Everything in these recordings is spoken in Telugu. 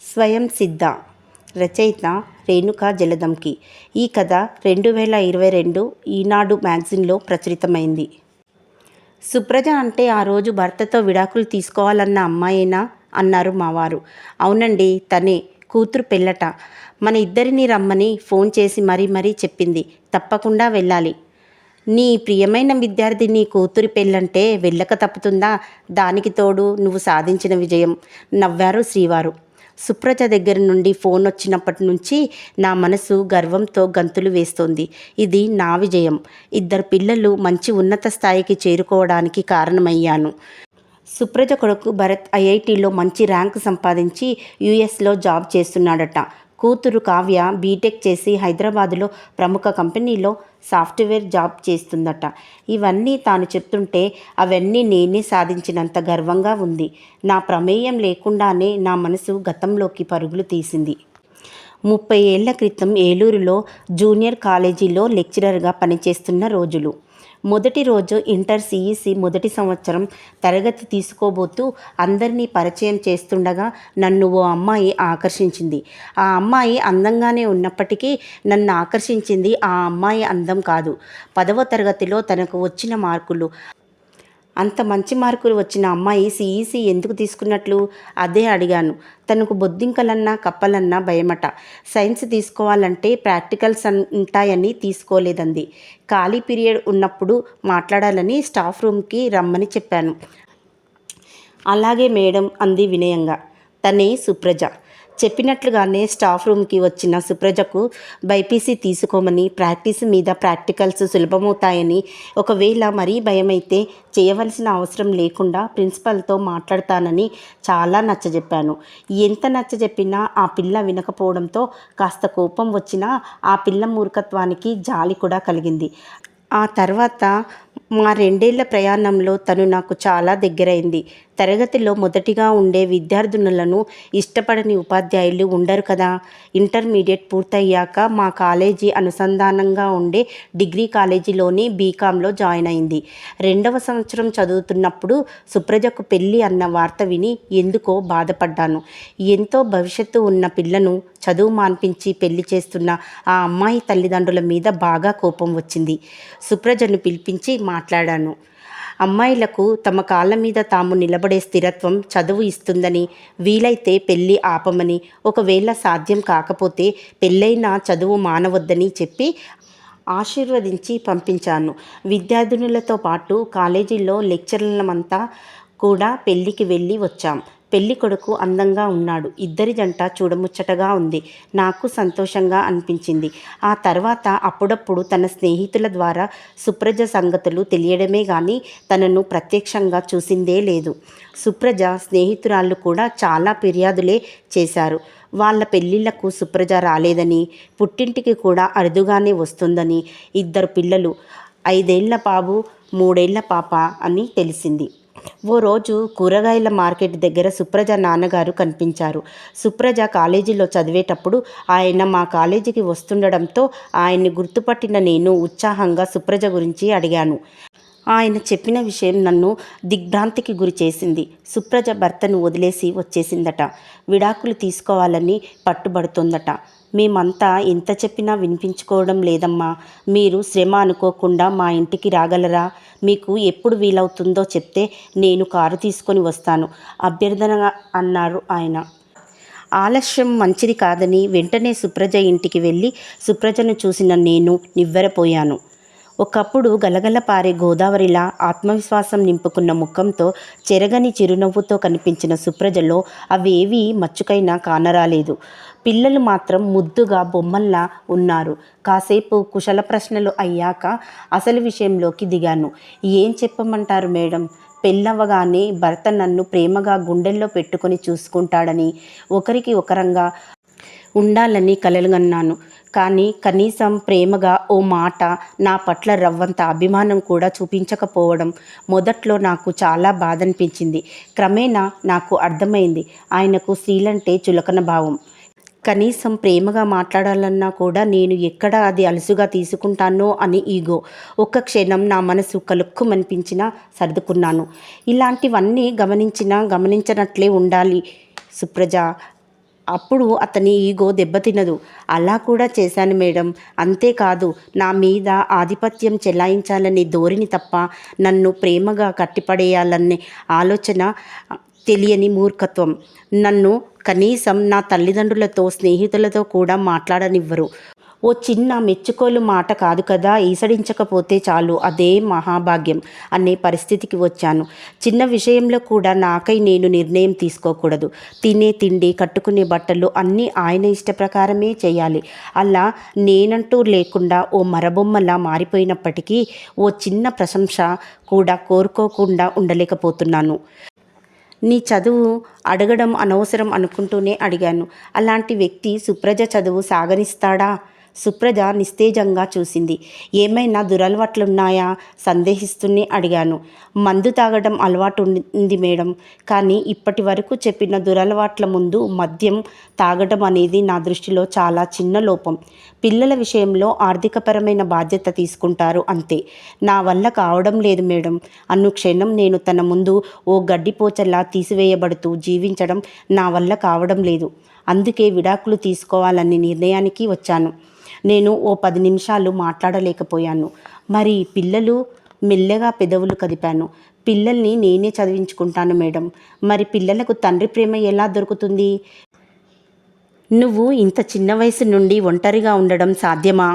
స్వయం సిద్ధ. రచయిత రేణుకా జలదంకి. ఈ కథ 2022 ఈనాడు మ్యాగజైన్లో ప్రచురితమైంది. సుప్రజ అంటే ఆ రోజు భర్తతో విడాకులు తీసుకోవాలన్న అమ్మాయేనా అన్నారు మా వారు. అవునండి, తనే. కూతురు పెళ్ళట. మన ఇద్దరిని రమ్మని ఫోన్ చేసి మరీ చెప్పింది. తప్పకుండా వెళ్ళాలి. నీ ప్రియమైన విద్యార్థిని కూతురి పెళ్ళంటే వెళ్ళక తప్పుతుందా? దానికి తోడు నువ్వు సాధించిన విజయం, నవ్వారు శ్రీవారు. సుప్రజ దగ్గర నుండి ఫోన్ వచ్చినప్పటి నుంచి నా మనసు గర్వంతో గంతులు వేస్తోంది. ఇది నా విజయం. 2 పిల్లలు మంచి ఉన్నత స్థాయికి చేరుకోవడానికి కారణమయ్యాను. సుప్రజ కొడుకు భరత్ ఐఐటీలో మంచి ర్యాంకు సంపాదించి యుఎస్లో జాబ్ చేస్తున్నాడట. కూతురు కావ్య బీటెక్ చేసి హైదరాబాదులో ప్రముఖ కంపెనీలో సాఫ్ట్వేర్ జాబ్ చేస్తుందట. ఇవన్నీ తాను చెప్తుంటే అవన్నీ నేనే సాధించినంత గర్వంగా ఉంది. నా ప్రమేయం లేకుండానే నా మనసు గతంలోకి పరుగులు తీసింది. 30 ఏళ్ల క్రితం ఏలూరులో జూనియర్ కాలేజీలో లెక్చరర్గా పనిచేస్తున్న రోజులు. మొదటి రోజు ఇంటర్ సిఈసి మొదటి సంవత్సరం తరగతి తీసుకోబోతూ అందరినీ పరిచయం చేస్తుండగా నన్ను ఓ అమ్మాయి ఆకర్షించింది. ఆ అమ్మాయి అందంగానే ఉన్నప్పటికీ నన్ను ఆకర్షించింది ఆ అమ్మాయి అందం కాదు, 10వ తరగతిలో తనకు వచ్చిన మార్కులు. అంత మంచి మార్కులు వచ్చిన అమ్మాయి సిఈసి ఎందుకు తీసుకున్నట్లు? అదే అడిగాను. తనకు బొద్దింకలన్నా కప్పలన్నా భయమట. సైన్స్ తీసుకోవాలంటే ప్రాక్టికల్స్ ఉంటాయని తీసుకోలేదంది. ఖాళీ పీరియడ్ ఉన్నప్పుడు మాట్లాడాలని స్టాఫ్ రూమ్కి రమ్మని చెప్పాను. అలాగే మేడం అంది వినయంగా. తనే సుప్రజ. చెప్పినట్లుగానే స్టాఫ్ రూమ్కి వచ్చిన సుప్రజకు బైపీసీ తీసుకోమని, ప్రాక్టీస్ మీద ప్రాక్టికల్స్ సులభమవుతాయని, ఒకవేళ మరీ భయమైతే చేయవలసిన అవసరం లేకుండా ప్రిన్సిపల్తో మాట్లాడతానని చాలా నచ్చజెప్పాను. ఎంత నచ్చజెప్పినా ఆ పిల్ల వినకపోవడంతో కాస్త కోపం వచ్చినా ఆ పిల్ల మూర్ఖత్వానికి జాలి కూడా కలిగింది. ఆ తర్వాత మా 2 ఏళ్ల ప్రయాణంలో తను నాకు చాలా దగ్గరైంది. తరగతిలో మొదటిగా ఉండే విద్యార్థినులను ఇష్టపడని ఉపాధ్యాయులు ఉండరు కదా. ఇంటర్మీడియట్ పూర్తయ్యాక మా కాలేజీ అనుసంధానంగా ఉండే డిగ్రీ కాలేజీలోని బీకాంలో జాయిన్ అయింది. 2వ సంవత్సరం చదువుతున్నప్పుడు సుప్రజకు పెళ్ళి అన్న వార్త విని ఎందుకో బాధపడ్డాను. ఎంతో భవిష్యత్తు ఉన్న పిల్లను చదువు మాన్పించి పెళ్లి చేస్తున్న ఆ అమ్మాయి తల్లిదండ్రుల మీద బాగా కోపం వచ్చింది. సుప్రజను పిలిపించి మాట్లాడాను. అమ్మాయిలకు తమ కాళ్ళ మీద తాము నిలబడే స్థిరత్వం చదువు ఇస్తుందని, వీలైతే పెళ్ళి ఆపమని, ఒకవేళ సాధ్యం కాకపోతే పెళ్ళైనా చదువు మానవద్దని చెప్పి ఆశీర్వదించి పంపించాను. విద్యార్థినులతో పాటు కాలేజీలో లెక్చరర్లమంతా కూడా పెళ్ళికి వెళ్ళి వచ్చాం. పెళ్లి కొడుకు అందంగా ఉన్నాడు. ఇద్దరి జంట చూడముచ్చటగా ఉంది. నాకు సంతోషంగా అనిపించింది. ఆ తర్వాత అప్పుడప్పుడు తన స్నేహితుల ద్వారా సుప్రజ సంగతులు తెలియడమే కానీ తనను ప్రత్యక్షంగా చూసిందే లేదు. సుప్రజ స్నేహితురాళ్ళు కూడా చాలా ఫిర్యాదులే చేశారు. వాళ్ళ పెళ్ళిళ్లకు సుప్రజ రాలేదని, పుట్టింటికి కూడా అరుదుగానే వస్తుందని, 2 పిల్లలు, 5 ఏళ్ల బాబు, 3 ఏళ్ల పాప అని తెలిసింది. ఓ రోజు కూరగాయల మార్కెట్ దగ్గర సుప్రజ నాన్నగారు కనిపించారు. సుప్రజ కాలేజీలో చదివేటప్పుడు ఆయన మా కాలేజీకి వస్తుండడంతో ఆయన్ని గుర్తుపట్టిన నేను ఉత్సాహంగా సుప్రజ గురించి అడిగాను. ఆయన చెప్పిన విషయం నన్ను దిగ్భ్రాంతికి గురి చేసింది. సుప్రజ భర్తను వదిలేసి వచ్చేసిందట. విడాకులు తీసుకోవాలని పట్టుబడుతోందట. మేమంతా ఎంత చెప్పినా వినిపించుకోవడం లేదమ్మా. మీరు శ్రమ అనుకోకుండా మా ఇంటికి రాగలరా? మీకు ఎప్పుడు వీలవుతుందో చెప్తే నేను కారు తీసుకొని వస్తాను అభ్యర్థనగా అన్నారు ఆయన. ఆలస్యం మంచిది కాదని వెంటనే సుప్రజ ఇంటికి వెళ్ళి సుప్రజను చూసిన నేను నివ్వెరపోయాను. ఒకప్పుడు గలగల పారే గోదావరిలా ఆత్మవిశ్వాసం నింపుకున్న ముఖంతో చెరగని చిరునవ్వుతో కనిపించిన సుప్రజలో అవేవీ మచ్చుకైనా కానరాలేదు. పిల్లలు మాత్రం ముద్దుగా బొమ్మల్లా ఉన్నారు. కాసేపు కుశల ప్రశ్నలు అయ్యాక అసలు విషయంలోకి దిగాను. ఏం చెప్పమంటారు మేడం? పెళ్ళవగానే భర్త నన్ను ప్రేమగా గుండెల్లో పెట్టుకొని చూసుకుంటాడని, ఒకరికి ఒకరంగా ఉండాలని కలలుగన్నాను. కానీ కనీసం ప్రేమగా ఓ మాట, నా పట్ల రవ్వంత అభిమానం కూడా చూపించకపోవడం మొదట్లో నాకు చాలా బాధనిపించింది. క్రమేణా నాకు అర్థమైంది ఆయనకు స్త్రీలంటే చులకన భావం. కనీసం ప్రేమగా మాట్లాడాలన్నా కూడా నేను ఎక్కడ అది అలుసుగా తీసుకుంటానో అని ఈగో. ఒక్క క్షణం నా మనసు కలుక్కుమనిపించినా సర్దుకున్నాను. ఇలాంటివన్నీ గమనించనట్లే ఉండాలి సుప్రజ. అప్పుడు అతని ఈగో దెబ్బతినదు. అలా కూడా చేశాను మేడం. అంతేకాదు, నా మీద ఆధిపత్యం చెలాయించాలనే ధోరణి తప్ప నన్ను ప్రేమగా కట్టిపడేయాలనే ఆలోచన తెలియని మూర్ఖత్వం. నన్ను కనీసం నా తల్లిదండ్రులతో, స్నేహితులతో కూడా మాట్లాడనివ్వరు. ఓ చిన్న మెచ్చుకోలు మాట కాదు కదా, ఈసడించకపోతే చాలు, అదే మహాభాగ్యం అనే పరిస్థితికి వచ్చాను. చిన్న విషయంలో కూడా నాకై నేను నిర్ణయం తీసుకోకూడదు. తినే తిండి, కట్టుకునే బట్టలు అన్నీ ఆయన ఇష్ట ప్రకారమే చేయాలి. అలా నేనంటూ లేకుండా ఓ మరబొమ్మలా మారిపోయినప్పటికీ ఓ చిన్న ప్రశంస కూడా కోరుకోకుండా ఉండలేకపోతున్నాను. నీ చదువు అడగడం అనవసరం అనుకుంటూనే అడిగాను. అలాంటి వ్యక్తి సుప్రజ చదువు సాగనిస్తాడా? సుప్రజ నిస్తేజంగా చూసింది. ఏమైనా దురలవాట్లున్నాయా సందేహిస్తూనే అడిగాను. మందు తాగడం అలవాటు ఉంది మేడం. కానీ ఇప్పటి వరకు చెప్పిన దురలవాట్ల ముందు మద్యం తాగడం అనేది నా దృష్టిలో చాలా చిన్న లోపం. పిల్లల విషయంలో ఆర్థికపరమైన బాధ్యత తీసుకుంటారు అంతే. నా వల్ల కావడం లేదు మేడం. అనుక్షణం నేను తన ముందు ఓ గడ్డిపోచలా తీసివేయబడుతూ జీవించడం నా వల్ల కావడం లేదు. అందుకే విడాకులు తీసుకోవాలనే నిర్ణయానికి వచ్చాను. నేను ఓ 10 నిమిషాలు మాట్లాడలేకపోయాను. మరి పిల్లలు? మెల్లగా పెదవులు కదిపాను. పిల్లల్ని నేనే చదివించుకుంటాను మేడం. మరి పిల్లలకు తండ్రి ప్రేమ ఎలా దొరుకుతుంది? నువ్వు ఇంత చిన్న వయసు నుండి ఒంటరిగా ఉండడం సాధ్యమా?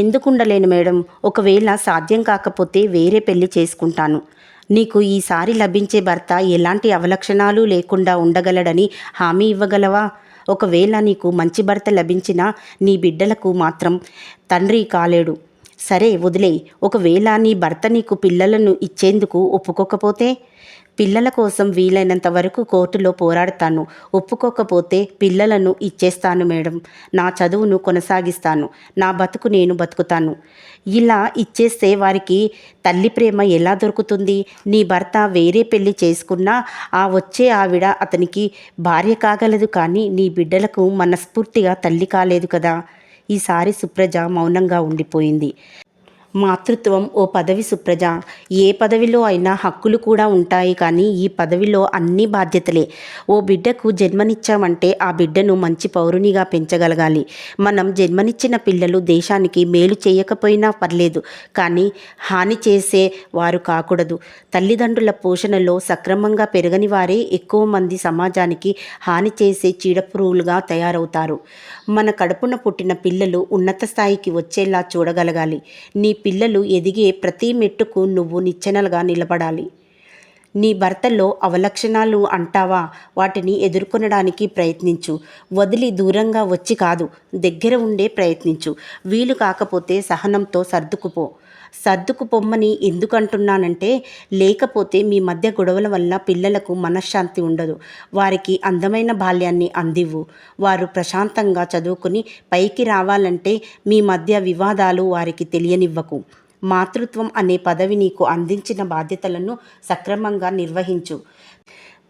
ఎందుకుండలేను మేడం. ఒకవేళ సాధ్యం కాకపోతే వేరే పెళ్లి చేసుకుంటాను. నీకు ఈసారి లభించే భర్త ఎలాంటి అవలక్షణాలు లేకుండా ఉండగలడని హామీ ఇవ్వగలవా? ఒకవేళ నీకు మంచి భర్త లభించినా నీ బిడ్డలకు మాత్రం తండ్రి కాలేడు. సరే వదిలేయ్. ఒకవేళ నీ భర్త నీకు పిల్లలను ఇచ్చేందుకు ఒప్పుకోకపోతే? పిల్లల కోసం వీలైనంత వరకు కోర్టులో పోరాడతాను. ఒప్పుకోకపోతే పిల్లలను ఇచ్చేస్తాను మేడం. నా చదువును కొనసాగిస్తాను. నా బతుకు నేను బతుకుతాను. ఇలా ఇచ్చేస్తే వారికి తల్లి ప్రేమ ఎలా దొరుకుతుంది? నీ భర్త వేరే పెళ్లి చేసుకున్నా ఆ వచ్చే ఆవిడ అతనికి భార్య కాగలదు, కానీ నీ బిడ్డలకు మనస్ఫూర్తిగా తల్లి కాలేదు కదా. ఈసారి సుప్రజ మౌనంగా ఉండిపోయింది. మాతృత్వం ఓ పదవి సుప్రజ. ఏ పదవిలో అయినా హక్కులు కూడా ఉంటాయి, కానీ ఈ పదవిలో అన్ని బాధ్యతలే. ఓ బిడ్డకు జన్మనిచ్చామంటే ఆ బిడ్డను మంచి పౌరునిగా పెంచగలగాలి. మనం జన్మనిచ్చిన పిల్లలు దేశానికి మేలు చేయకపోయినా పర్లేదు, కానీ హాని చేసే వారు కాకూడదు. తల్లిదండ్రుల పోషణలో సక్రమంగా పెరగని వారే ఎక్కువ మంది సమాజానికి హాని చేసే చీడపురుగులుగా తయారవుతారు. మన కడుపున పుట్టిన పిల్లలు ఉన్నత స్థాయికి వచ్చేలా చూడగలగాలి. నీ పిల్లలు ఎదిగే ప్రతి మెట్టుకు నువ్వు నిచ్చెనలుగా నిలబడాలి. నీ భర్తలో అవలక్షణాలు అంటావా? వాటిని ఎదుర్కొనడానికి ప్రయత్నించు. వదిలి దూరంగా వచ్చి కాదు, దగ్గర ఉండే ప్రయత్నించు. వీలు కాకపోతే సహనంతో సర్దుకుపొమ్మని ఎందుకంటున్నానంటే, లేకపోతే మీ మధ్య గొడవల వల్ల పిల్లలకు మనశ్శాంతి ఉండదు. వారికి అందమైన బాల్యాన్ని అందివ్వు. వారు ప్రశాంతంగా చదువుకుని పైకి రావాలంటే మీ మధ్య వివాదాలు వారికి తెలియనివ్వకు. మాతృత్వం అనే పదవి నీకు అందించిన బాధ్యతలను సక్రమంగా నిర్వహించు.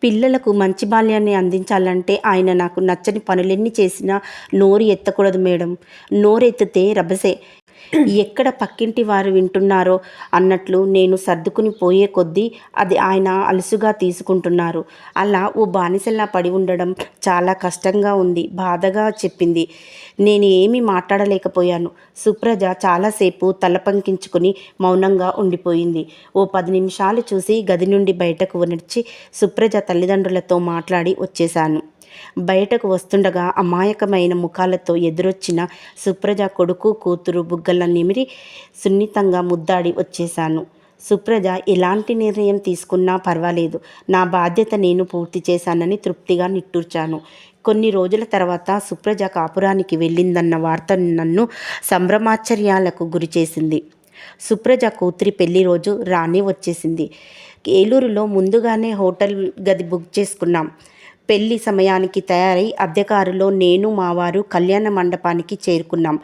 పిల్లలకు మంచి బాల్యాన్ని అందించాలంటే ఆయన నాకు నచ్చని పనులెన్ని చేసినా నోరు ఎత్తకూడదు మేడం. నోరెత్తితే రభసే. ఎక్కడ పక్కింటి వారు వింటున్నారో అన్నట్లు నేను సర్దుకుని పోయే కొద్దీ అది ఆయన అలుసుగా తీసుకుంటున్నారు. అలా ఓ బానిసలా పడి ఉండడం చాలా కష్టంగా ఉంది, బాధగా చెప్పింది. నేను ఏమీ మాట్లాడలేకపోయాను. సుప్రజ చాలాసేపు తల పంకించుకుని మౌనంగా ఉండిపోయింది. ఓ 10 నిమిషాలు చూసి గది నుండి బయటకు నడిచి సుప్రజ తల్లిదండ్రులతో మాట్లాడి వచ్చేశాను. బయటకు వస్తుండగా అమాయకమైన ముఖాలతో ఎదురొచ్చిన సుప్రజ కొడుకు, కూతురు బుగ్గల నిమిరి సున్నితంగా ముద్దాడి వచ్చేశాను. సుప్రజ ఎలాంటి నిర్ణయం తీసుకున్నా పర్వాలేదు, నా బాధ్యత నేను పూర్తి చేశానని తృప్తిగా నిట్టూర్చాను. కొన్ని రోజుల తర్వాత సుప్రజ కాపురానికి వెళ్ళిందన్న వార్త నన్ను సంభ్రమాశ్చర్యాలకు గురిచేసింది. సుప్రజ కూతురి పెళ్లి రోజు రానే వచ్చేసింది. ఏలూరులో ముందుగానే హోటల్ గది బుక్ చేసుకున్నాం. పెళ్లి సమయానికి తయారై అద్దె కారులో నేను, మా వారు కళ్యాణ మండపానికి చేరుకున్నాం.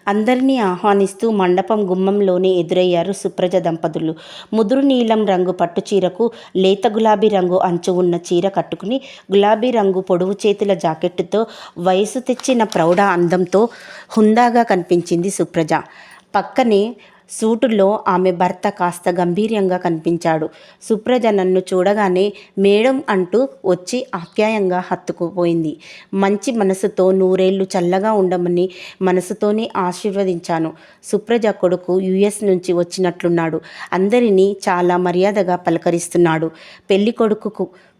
అందరినీ ఆహ్వానిస్తూ మండపం గుమ్మంలోనే ఎదురయ్యారు సుప్రజ దంపతులు. ముదురు నీలం రంగు పట్టుచీరకు లేత గులాబీ రంగు అంచు ఉన్న చీర కట్టుకుని, గులాబీ రంగు పొడవు చేతుల జాకెట్టుతో వయసు తెచ్చిన ప్రౌఢ అందంతో హుందాగా కనిపించింది సుప్రజ. పక్కనే సూటులో ఆమె భర్త కాస్త గంభీర్యంగా కనిపించాడు. సుప్రజ నన్ను చూడగానే మేడం అంటూ వచ్చి ఆప్యాయంగా హత్తుకుపోయింది. మంచి మనసుతో నూరేళ్లు చల్లగా ఉండమని మనసుతోనే ఆశీర్వదించాను. సుప్రజ కొడుకు యుఎస్ నుంచి వచ్చినట్లున్నాడు. అందరినీ చాలా మర్యాదగా పలకరిస్తున్నాడు.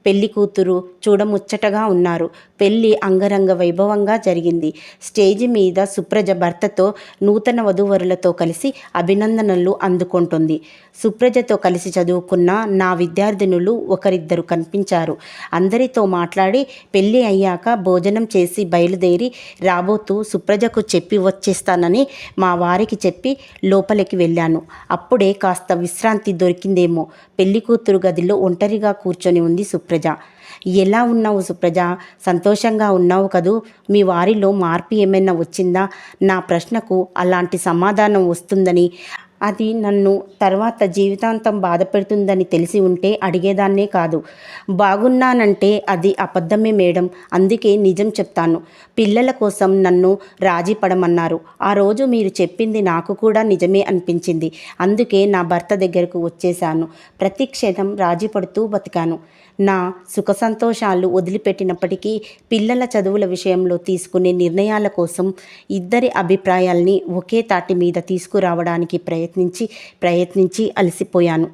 పెళ్లి కూతురు చూడముచ్చటగా ఉన్నారు. పెళ్లి అంగరంగ వైభవంగా జరిగింది. స్టేజి మీద సుప్రజ భర్తతో నూతన వధూవరులతో కలిసి అభినందనలు అందుకుంటుంది. సుప్రజతో కలిసి చదువుకున్న నా విద్యార్థినులు ఒకరిద్దరు కనిపించారు. అందరితో మాట్లాడి పెళ్ళి అయ్యాక భోజనం చేసి బయలుదేరి రాబోతూ సుప్రజకు చెప్పి వచ్చేస్తానని మా వారికి చెప్పి లోపలికి వెళ్ళాను. అప్పుడే కాస్త విశ్రాంతి దొరికిందేమో. పెళ్లి కూతురు గదిలో ఒంటరిగా కూర్చొని ఉంది సుప్రజ. ఎలా ఉన్నావు సుప్రజ? సంతోషంగా ఉన్నావు కదూ? మీ వారిలో మార్పు ఏమైనా వచ్చిందా? నా ప్రశ్నకు అలాంటి సమాధానం వస్తుందని, అది నన్ను తర్వాత జీవితాంతం బాధ పెడుతుందని తెలిసి ఉంటే అడిగేదాన్నే కాదు. బాగున్నానంటే అది అబద్ధమే మేడం. అందుకే నిజం చెప్తాను. పిల్లల కోసం నన్ను రాజీ పడమన్నారు. ఆ రోజు మీరు చెప్పింది నాకు కూడా నిజమే అనిపించింది. అందుకే నా భర్త దగ్గరకు వచ్చేశాను. ప్రతి క్షణం రాజీ పడుతూ బతికాను. నా సుఖ సంతోషాలు వదిలిపెట్టినప్పటికీ పిల్లల చదువుల విషయంలో తీసుకునే నిర్ణయాల కోసం ఇద్దరి అభిప్రాయాల్ని ఒకే తాటి మీద తీసుకురావడానికి ప్రయత్నించి అలసిపోయాను.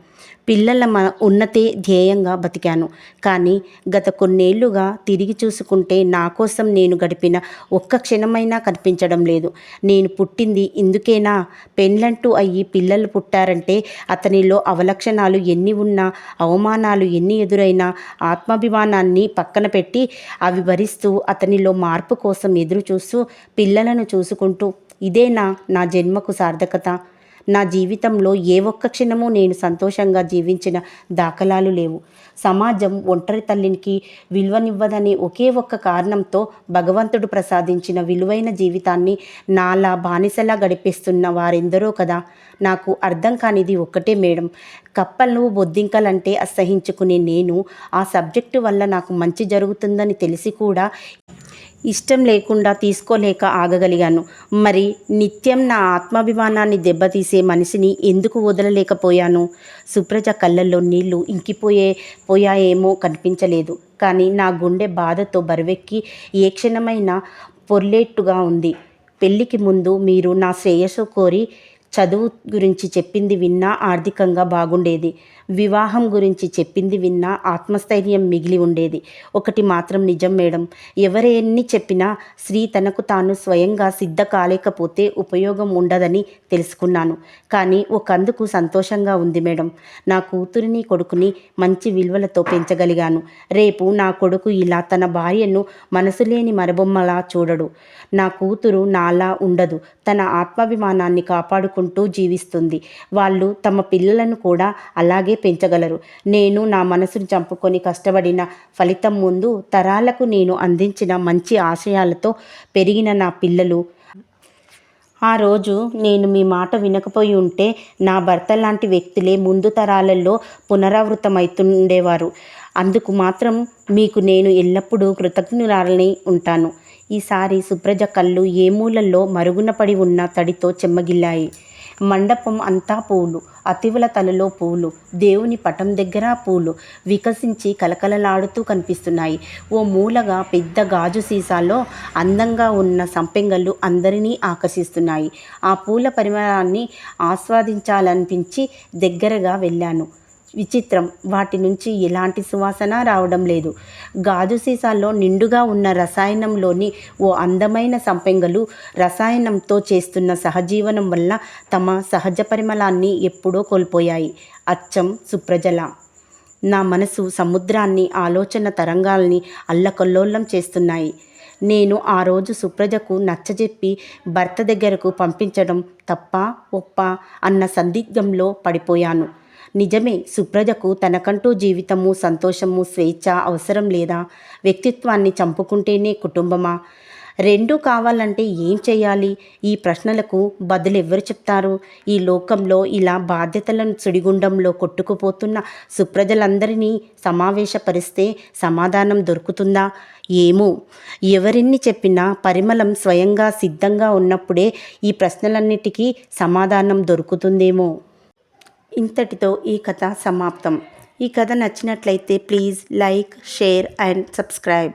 పిల్లల ఉన్నతే ధ్యేయంగా బతికాను. కానీ గత కొన్నేళ్లుగా తిరిగి చూసుకుంటే నా కోసం నేను గడిపిన ఒక్క క్షణమైనా కనిపించడం లేదు. నేను పుట్టింది ఇందుకేనా? పెళ్ళంటూ అయ్యి పిల్లలు పుట్టారంటే అతనిలో అవలక్షణాలు ఎన్ని ఉన్నా, అవమానాలు ఎన్ని ఎదురైనా ఆత్మాభిమానాన్ని పక్కన పెట్టి అవి భరిస్తూ అతనిలో మార్పు కోసం ఎదురు చూస్తూ పిల్లలను చూసుకుంటూ, ఇదేనా నా జన్మకు సార్థకత? నా జీవితంలో ఏ ఒక్క క్షణమూ నేను సంతోషంగా జీవించిన దాఖలాలు లేవు. సమాజం ఒంటరి తల్లికి విలువనివ్వదనే ఒకే ఒక్క కారణంతో భగవంతుడు ప్రసాదించిన విలువైన జీవితాన్ని నాలా బానిసలా గడిపేస్తున్న వారెందరో కదా. నాకు అర్థం కానిది ఒక్కటే మేడం. కప్పలు బొద్దింకలంటే అసహించుకునే నేను ఆ సబ్జెక్టు వల్ల నాకు మంచి జరుగుతుందని తెలిసి కూడా ఇష్టం లేకుండా తీసుకోలేక ఆగగలిగాను. మరి నిత్యం నా ఆత్మాభిమానాన్ని దెబ్బతీసే మనిషిని ఎందుకు వదలలేకపోయాను? సుప్రజ కళ్ళల్లో నీళ్లు పోయాయేమో కనిపించలేదు. కానీ నా గుండె బాధతో బరువెక్కి ఏ క్షణమైనా పొర్లేట్టుగా ఉంది. పెళ్ళికి ముందు మీరు నా శ్రేయస్సు కోరి చదువు గురించి చెప్పింది విన్నా ఆర్థికంగా బాగుండేది. వివాహం గురించి చెప్పింది విన్నా ఆత్మస్థైర్యం మిగిలి ఉండేది. ఒకటి మాత్రం నిజం మేడం. ఎవరెన్ని చెప్పినా స్త్రీ తనకు తాను స్వయంగా సిద్ధ కాలేకపోతే ఉపయోగం ఉండదని తెలుసుకున్నాను. కానీ ఒకందుకు సంతోషంగా ఉంది మేడం. నా కూతురిని కొడుకుని మంచి విలువలతో పెంచగలిగాను. రేపు నా కొడుకు ఇలా తన భార్యను మనసులేని మరబొమ్మలా చూడడు. నా కూతురు నాలా ఉండదు. తన ఆత్మాభిమానాన్ని కాపాడుకుంటూ జీవిస్తుంది. వాళ్ళు తమ పిల్లలను కూడా అలాగే పెంచగలరు. నేను నా మనసును చంపుకొని కష్టపడిన ఫలితం ముందు తరాలకు నేను అందించిన మంచి ఆశయాలతో పెరిగిన నా పిల్లలు. ఆ రోజు నేను మీ మాట వినకపోయి ఉంటే నా భర్త లాంటి వ్యక్తులే ముందు తరాలలో పునరావృతమవుతుండేవారు. అందుకు మాత్రం మీకు నేను ఎల్లప్పుడూ కృతజ్ఞురాలని ఉంటాను. ఈసారి సుప్రజ కళ్ళు ఏ మూలల్లో మరుగున పడి ఉన్న తడితో చెమ్మగిల్లాయి. మండపం అంతా పూలు, అతివుల తలలో పూలు, దేవుని పటం దగ్గర పూలు వికసించి కలకలలాడుతూ కనిపిస్తున్నాయి. ఓ మూలగా పెద్ద గాజు సీసాలో అందంగా ఉన్న సంపెంగలు అందరినీ ఆకర్షిస్తున్నాయి. ఆ పూల పరిమళాన్ని ఆస్వాదించాలనిపించి దగ్గరగా వెళ్ళాను. విచిత్రం, వాటి నుంచి ఎలాంటి సువాసన రావడం లేదు. గాజు సీసాల్లో నిండుగా ఉన్న రసాయనంలోని ఓ అందమైన సంపెంగలు రసాయనంతో చేస్తున్న సహజీవనం వల్ల తమ సహజ పరిమళాన్ని ఎప్పుడో కోల్పోయాయి. అచ్చం సుప్రజల. నా మనసు సముద్రాన్ని, ఆలోచన తరంగాల్ని అల్లకల్లోలం చేస్తున్నాయి. నేను ఆ రోజు సుప్రజకు నచ్చజెప్పి భర్త దగ్గరకు పంపించడం తప్పా ఒప్పా అన్న సందిగ్ధంలో పడిపోయాను. నిజమే, సుప్రజకు తనకంటూ జీవితము, సంతోషము, స్వేచ్ఛ అవసరం లేదా? వ్యక్తిత్వాన్ని చంపుకుంటేనే కుటుంబమా? రెండూ కావాలంటే ఏం చేయాలి? ఈ ప్రశ్నలకు బదులు ఎవరు చెప్తారు? ఈ లోకంలో ఇలా బాధ్యతలను సుడిగుండంలో కొట్టుకుపోతున్న సుప్రజలందరినీ సమావేశపరిస్తే సమాధానం దొరుకుతుందా? ఏమో. ఎవరెన్ని చెప్పినా పరిమళం స్వయంగా సిద్ధంగా ఉన్నప్పుడే ఈ ప్రశ్నలన్నిటికీ సమాధానం దొరుకుతుందేమో. ఇంతటితో ఈ కథ సమాప్తం. ఈ కథ నచ్చినట్లయితే please like, share and subscribe.